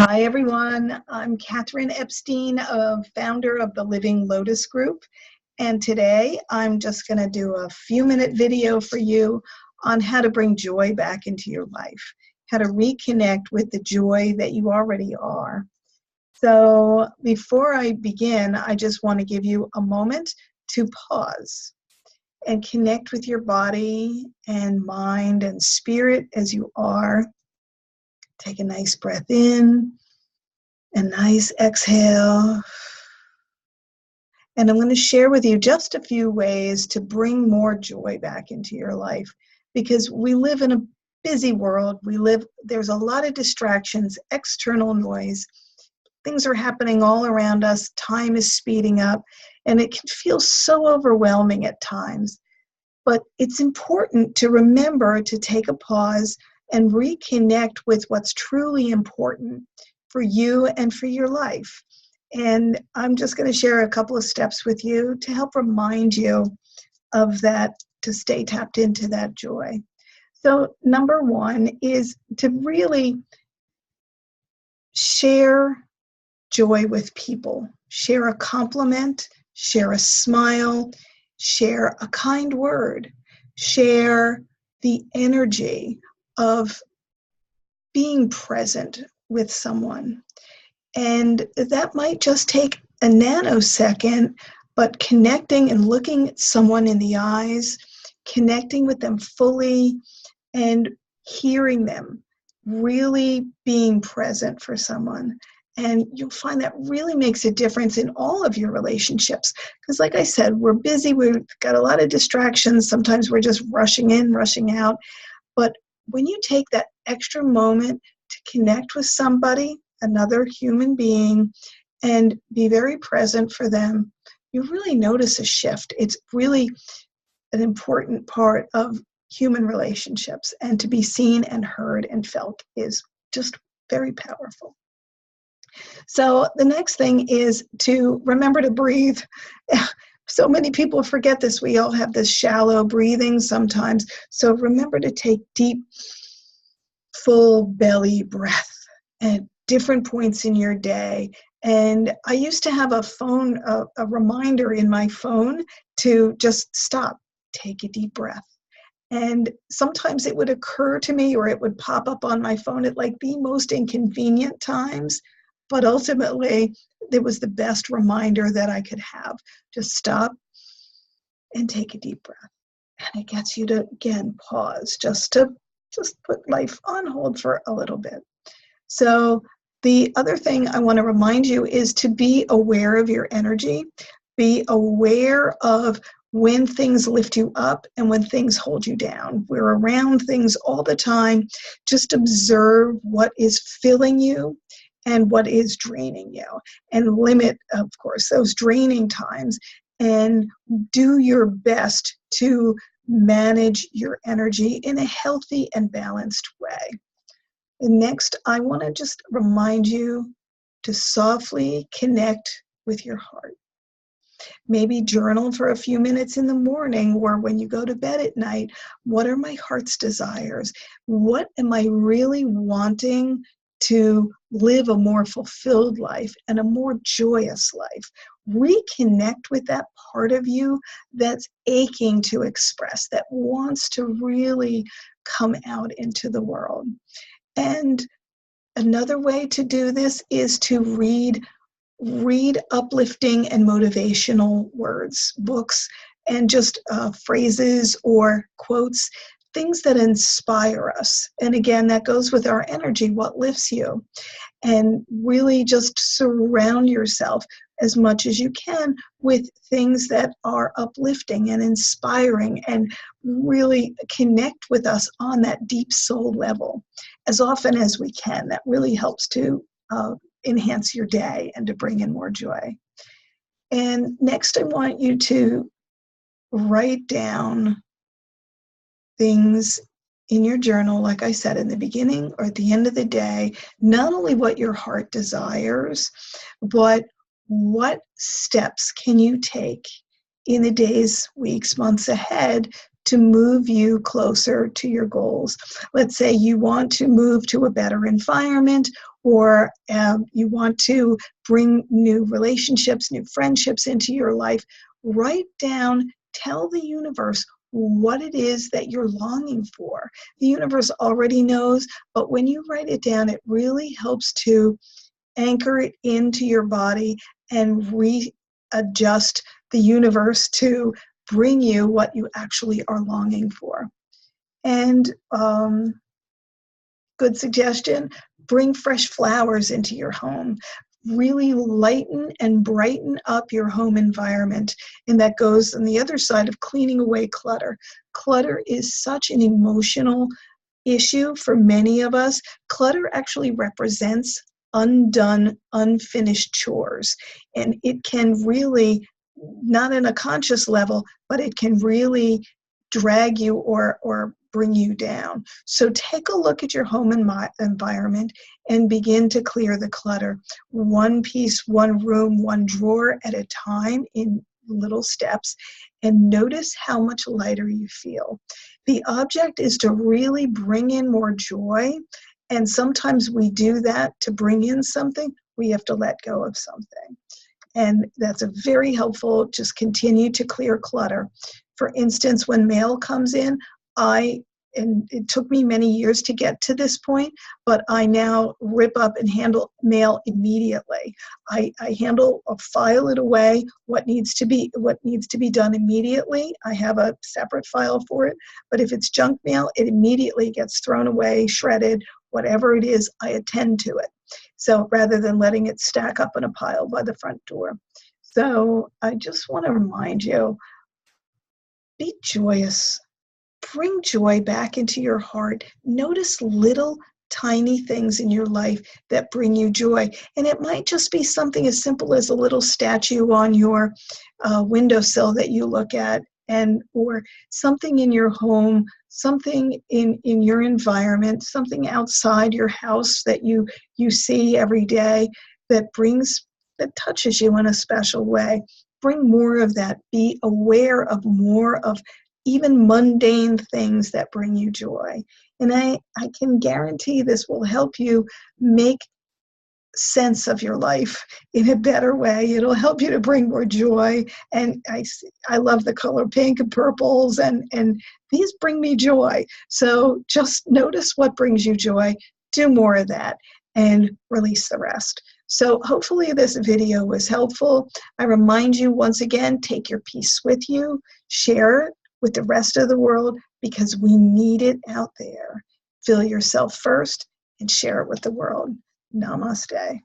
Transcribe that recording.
Hi, everyone. I'm Catherine Epstein, founder of the Living Lotus Group. And today I'm just going to do a few-minute video for you on how to bring joy back into your life, how to reconnect with the joy that you already are. So before I begin, I just want to give you a moment to pause and connect with your body and mind and spirit as you are. Take a nice breath in. A nice exhale. And I'm going to share with you just a few ways to bring more joy back into your life, because we live in a busy world. There's a lot of distractions, external noise. Things are happening all around us. Time is speeding up, and it can feel so overwhelming at times. But it's important to remember to take a pause and reconnect with what's truly important for you and for your life. And I'm just going to share a couple of steps with you to help remind you of that, to stay tapped into that joy. So number one is to really share joy with people. Share a compliment, share a smile, share a kind word, share the energy of being present with someone. And that might just take a nanosecond, but connecting and looking at someone in the eyes, connecting with them fully and hearing them, really being present for someone. And you'll find that really makes a difference in all of your relationships. Because like I said, we're busy, we've got a lot of distractions. Sometimes we're just rushing in, rushing out. But when you take that extra moment to connect with somebody, another human being, and be very present for them, you really notice a shift. It's really an important part of human relationships, and to be seen and heard and felt is just very powerful. So the next thing is to remember to breathe. So many people forget this. We all have this shallow breathing sometimes. So remember to take deep, full belly breath at different points in your day. And I used to have a reminder in my phone to just stop, take a deep breath. And sometimes it would occur to me, or it would pop up on my phone at like the most inconvenient times. But ultimately, it was the best reminder that I could have. Just stop and take a deep breath. And it gets you to, again, pause, just put life on hold for a little bit. So the other thing I want to remind you is to be aware of your energy. Be aware of when things lift you up and when things hold you down. We're around things all the time. Just observe what is filling you and what is draining you, and limit, of course, those draining times, and do your best to manage your energy in a healthy and balanced way. And next, I want to just remind you to softly connect with your heart. Maybe journal for a few minutes in the morning, or when you go to bed at night. What are my heart's desires? What am I really wanting to live a more fulfilled life and a more joyous life? Reconnect with that part of you that's aching to express, that wants to really come out into the world. And another way to do this is to read uplifting and motivational words, books, and just phrases or quotes, things that inspire us. And again, that goes with our energy, what lifts you. And really just surround yourself as much as you can with things that are uplifting and inspiring, and really connect with us on that deep soul level as often as we can. That really helps to enhance your day and to bring in more joy. And next, I want you to write down things in your journal, like I said, in the beginning or at the end of the day, not only what your heart desires, but what steps can you take in the days, weeks, months ahead to move you closer to your goals. Let's say you want to move to a better environment, or you want to bring new relationships, new friendships into your life, write down, tell the universe what it is that you're longing for. The universe already knows, but when you write it down, it really helps to anchor it into your body and readjust the universe to bring you what you actually are longing for. And good suggestion, bring fresh flowers into your home. Really lighten and brighten up your home environment. And that goes on the other side of cleaning away clutter. Clutter is such an emotional issue for many of us. Clutter actually represents undone, unfinished chores. And it can really, not in a conscious level, but it can really drag you or bring you down. So take a look at your home environment and begin to clear the clutter. One piece, one room, one drawer at a time in little steps, and notice how much lighter you feel. The object is to really bring in more joy, and sometimes we do that to bring in something. We have to let go of something. And that's a very helpful, just continue to clear clutter. For instance, when mail comes in, and it took me many years to get to this point, but I now rip up and handle mail immediately. I handle or file it away, what needs to be done immediately. I have a separate file for it, but if it's junk mail, it immediately gets thrown away, shredded, whatever it is, I attend to it. So rather than letting it stack up in a pile by the front door. So I just want to remind you, be joyous. Bring joy back into your heart. Notice little tiny things in your life that bring you joy. And it might just be something as simple as a little statue on your windowsill that you look at, or something in your home, something in your environment, something outside your house that you see every day that touches you in a special way. Bring more of that. Be aware of more of even mundane things that bring you joy. And I can guarantee this will help you make sense of your life in a better way. It'll help you to bring more joy. And I love the color pink and purples, and these bring me joy. So just notice what brings you joy, do more of that, and release the rest. So hopefully this video was helpful. I remind you once again, take your peace with you, share it with the rest of the world, because we need it out there. Fill yourself first and share it with the world. Namaste.